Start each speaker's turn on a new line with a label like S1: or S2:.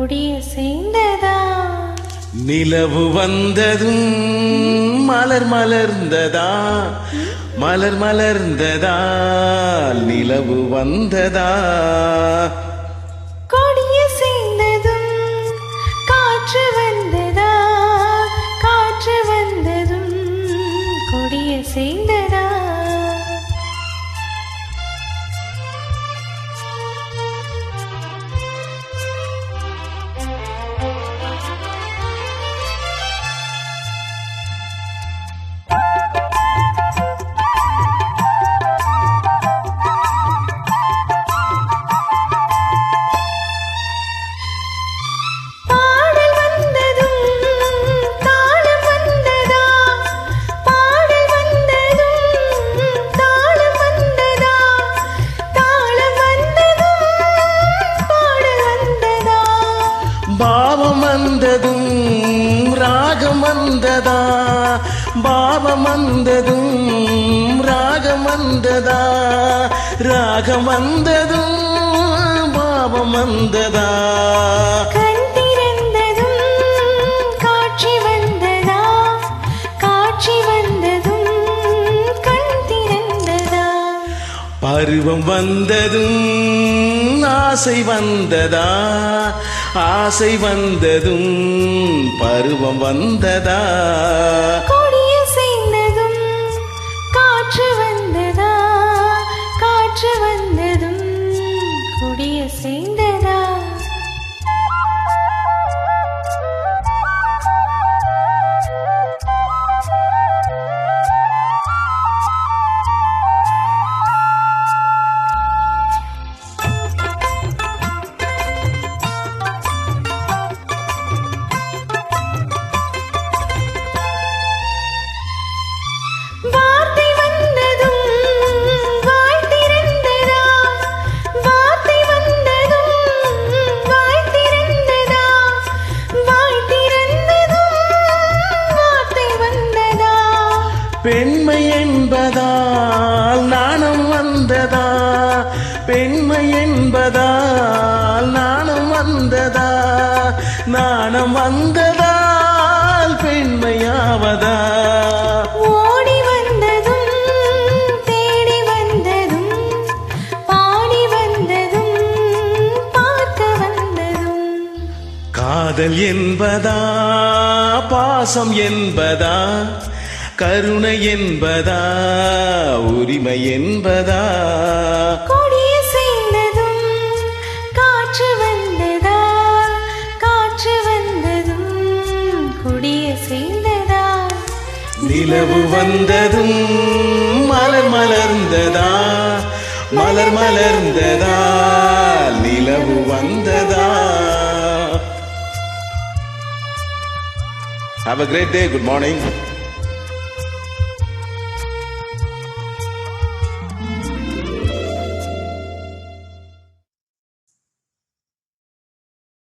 S1: கொடிய சேர்ந்ததா
S2: நிலவு வந்ததும் மலர் மலர்ந்ததா மலர் மலர்ந்ததா நிலவு வந்ததா
S1: கொடிய சேர்ந்ததும் காற்று வந்ததா காற்று வந்ததும் கொடிய சேர்ந்ததா
S2: பாவம் வந்ததும் ராகம் வந்ததா பாவம் வந்ததும் ராகம் வந்ததா ராகம் வந்ததும் பாவம் வந்ததா
S1: கண் திறந்ததும் காட்சி வந்ததா காட்சி வந்ததும் கண் திறந்ததா
S2: பருவம் வந்ததும் ஆசை வந்ததா ஆசை வந்ததும் பருவம் வந்ததா
S1: கொடிய சேர்ந்ததும் காற்று வந்ததா காற்று வந்ததும் கொடிய சேர்ந்ததா
S2: பெண்மை என்பதால் நாணம் வந்ததா பெண்மை என்பதால் நாணம் வந்ததா நாணம் வந்ததால் பெண்மையாவதா
S1: ஓடி வந்ததும் தேடி வந்ததும் பாடி வந்ததும் பார்க்க வந்ததும்
S2: காதல் என்பதா பாசம் என்பதா கருணை என்பதா உரிமை என்பதா
S1: கொடிய சேர்ந்ததும் காற்று வந்ததா காற்று வந்ததும் கொடிய சேர்ந்ததா
S2: நிலவு வந்ததும் மலர் மலர்ந்ததா மலர் மலர்ந்ததா நிலவு வந்ததா. Have a great day. Good morning.